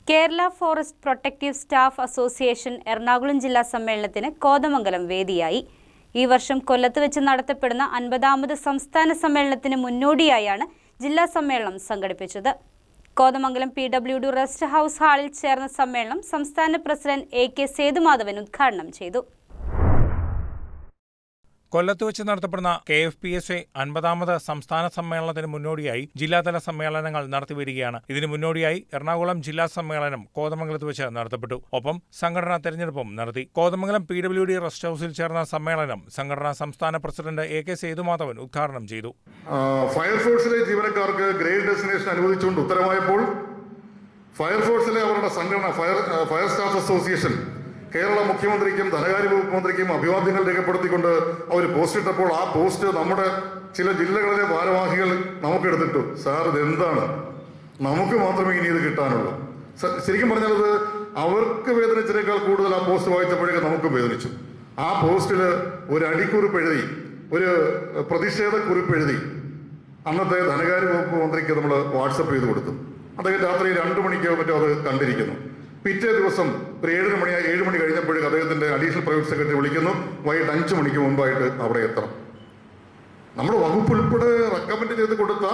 Kerala forest protective staff association Ernakulam ജില്ലാ സമ്മേളനത്തിന് കോതമംഗലം വേദിയായി. ഈ വർഷം കൊല്ലത്ത് വെച്ച് നടത്തപ്പെടുന്ന 50ാമത് സംസ്ഥാന സമ്മേളനത്തിന് മുന്നോടിയായാണ് ജില്ലാ സമ്മേളനം സംഘടിപ്പിച്ചത്. കോതമംഗലം PWD റെസ്റ്റ് ഹൗസ് ഹാളിൽ ചേർന്ന സമ്മേളനം സംസ്ഥാന പ്രസിഡന്റ് AK സേതുമാധവൻ ഉദ്ഘാടനം ചെയ്തു. കൊല്ലത്ത് വെച്ച് നടത്തപ്പെടുന്ന KFPSA 50ാമത് സംസ്ഥാന സമ്മേളനത്തിന് മുന്നോടിയായി ജില്ലാതല സമ്മേളനങ്ങൾ നടത്തിവരികയാണ്. ഇതിനു മുന്നോടിയായി എറണാകുളം ജില്ലാ സമ്മേളനം കോതമംഗലത്ത് വെച്ച് നടത്തപ്പെട്ടു. ഒപ്പം സംഘടനാ തെരഞ്ഞെടുപ്പും നടത്തി. കോതമംഗലം PWD റെസ്റ്റ് ഹൗസിൽ ചേർന്ന സമ്മേളനം സംഘടനാ സംസ്ഥാന പ്രസിഡന്റ് AK സേതുമാധവൻ ഉദ്ഘാടനം ചെയ്തു. ഫയർഫോഴ്സിലെ ജീവനക്കാർക്ക് ഗ്രേഡ് ഡെസിഗ്നേഷൻ അനുവദിച്ചുകൊണ്ട് ഉത്തരവായപ്പോൾ ഫയർഫോഴ്സിലെ അവരുടെ സംഘടന ഫയർ സ്റ്റാഫ് അസോസിയേഷൻ കേരള മുഖ്യമന്ത്രിക്കും ധനകാര്യ വകുപ്പ് മന്ത്രിക്കും അഭിവാദ്യങ്ങൾ രേഖപ്പെടുത്തിക്കൊണ്ട് അവർ പോസ്റ്റ് ഇട്ടപ്പോൾ ആ പോസ്റ്റ് നമ്മുടെ ചില ജില്ലകളിലെ ഭാരവാഹികൾ നമുക്കെടുത്തിട്ടു. സാർ ഇതെന്താണ്, നമുക്ക് മാത്രമേ ഇനി ഇത് കിട്ടാനുള്ളൂ. ശരിക്കും പറഞ്ഞാൽ അത് അവർക്ക് വേദനിച്ചതിനേക്കാൾ കൂടുതൽ ആ പോസ്റ്റ് വായിച്ചപ്പോഴേക്കും നമുക്ക് വേദനിച്ചു. ആ പോസ്റ്റിൽ ഒരു അടിക്കുറിപ്പ് എഴുതി, ഒരു പ്രതിഷേധക്കുറിപ്പ് എഴുതി അന്നത്തെ ധനകാര്യ വകുപ്പ് മന്ത്രിക്ക് നമ്മൾ വാട്സപ്പ് ചെയ്ത് കൊടുത്തു. അദ്ദേഹം രാത്രി 2 മണിക്കോ മറ്റോ അത് കണ്ടിരിക്കുന്നു. പിറ്റേ ദിവസം ഒരു 7 മണി കഴിഞ്ഞപ്പോഴേക്കും അദ്ദേഹത്തിന്റെ അഡീഷണൽ പ്രൈവറ്റ് സെക്രട്ടറി വിളിക്കുന്നു, വൈകിട്ട് 5 മണിക്ക് മുമ്പായിട്ട് അവിടെ എത്തണം. നമ്മുടെ വകുപ്പ് ഉൾപ്പെടെ റെക്കമെൻഡ് ചെയ്ത് കൊടുത്ത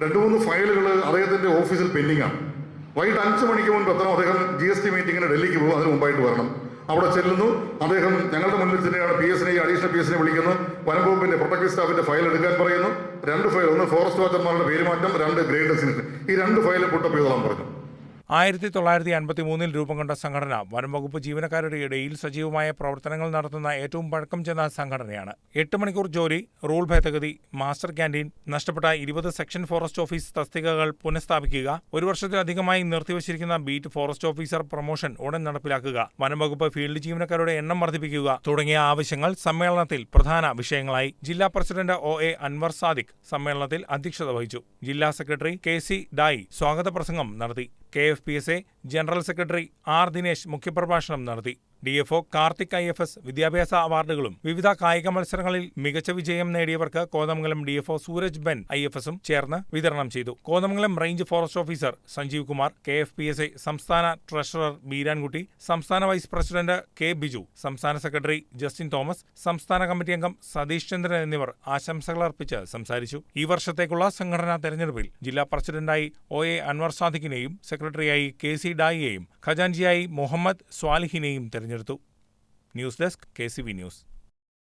2-3 ഫയലുകൾ അദ്ദേഹത്തിന്റെ ഓഫീസിൽ പെൻഡിംഗ് ആണ്. വൈകിട്ട് 5 മണിക്ക് മുൻപ് എത്തണം. അദ്ദേഹം GST മീറ്റിങ്ങിന് ഡൽഹിക്ക് പോകും, അതിന് മുമ്പായിട്ട് വരണം. അവിടെ ചെല്ലുന്നു. അദ്ദേഹം ഞങ്ങളുടെ മുന്നിൽ തന്നെയാണ് അഡീഷണൽ PSനെ വിളിക്കുന്നു. വനം വകുപ്പിന്റെ പ്രൊട്ടക്റ്റീവ് സ്റ്റാഫിന്റെ ഫയൽ എടുക്കാൻ പറയുന്നു. 2 ഫയൽ, ഒന്ന് ഫോറസ്റ്റ് വാച്ചർമാരുടെ പേരുമാറ്റം, 2 ഗ്രേഡ് ഡെസിഗ്നേഷൻ. ഈ 2 ഫയൽ പുട്ടപ്പ് ചെയ്തോളാൻ പറഞ്ഞു. 1953 രൂപം കൊണ്ട സംഘടന വനം വകുപ്പ് ജീവനക്കാരുടെ ഇടയിൽ സജീവമായ പ്രവർത്തനങ്ങൾ നടത്തുന്ന ഏറ്റവും പഴക്കം ചെന്ന സംഘടനയാണ്. 8 മണിക്കൂർ ജോലി, റൂൾ ഭേദഗതി, മാസ്റ്റർ ക്യാന്റീൻ, നഷ്ടപ്പെട്ട 20 സെക്ഷൻ ഫോറസ്റ്റ് ഓഫീസ് തസ്തികകൾ പുനഃസ്ഥാപിക്കുക, 1 വർഷത്തിലധികമായി നിർത്തിവച്ചിരിക്കുന്ന ബീറ്റ് ഫോറസ്റ്റ് ഓഫീസർ പ്രൊമോഷൻ ഉടൻ നടപ്പിലാക്കുക, വനം വകുപ്പ് ഫീൽഡ് ജീവനക്കാരുടെ എണ്ണം വർദ്ധിപ്പിക്കുക തുടങ്ങിയ ആവശ്യങ്ങൾ സമ്മേളനത്തിൽ പ്രധാന വിഷയങ്ങളായി. ജില്ലാ പ്രസിഡന്റ് OA അൻവർ സാദിഖ് സമ്മേളനത്തിൽ അധ്യക്ഷത വഹിച്ചു. ജില്ലാ സെക്രട്ടറി KC ഡായി സ്വാഗത പ്രസംഗം നടത്തി. KFPSA general secretary R Dinesh മുഖ്യപ്രഭാഷണം നടത്തി. DFO കാർത്തിക് IFS വിദ്യാഭ്യാസ അവാർഡുകളും വിവിധ കായിക മത്സരങ്ങളിൽ മികച്ച വിജയം നേടിയവർക്ക് കോതമംഗലം DFO സൂരജ് ബെൻ IFSും ചേർന്ന് വിതരണം ചെയ്തു. Kothamangalam range forest officer Sanjeev Kumar, KFPSA സംസ്ഥാന ട്രഷറർ ബീരാൻകുട്ടി, സംസ്ഥാന വൈസ് പ്രസിഡന്റ് K ബിജു, സംസ്ഥാന സെക്രട്ടറി ജസ്റ്റിൻ തോമസ്, സംസ്ഥാന കമ്മിറ്റി അംഗം സതീഷ് ചന്ദ്രൻ എന്നിവർ ആശംസകൾ അർപ്പിച്ച് സംസാരിച്ചു. ഈ വർഷത്തേക്കുള്ള സംഘടനാ തെരഞ്ഞെടുപ്പിൽ ജില്ലാ പ്രസിഡന്റായി OA അൻവർ സാദിഖിനെയും സെക്രട്ടറിയായി KC ഡായിയെയും ഖജാൻജിയായി മുഹമ്മദ് സ്വാലിഹിനെയും തെരഞ്ഞെടുത്തു. News desk KCV news.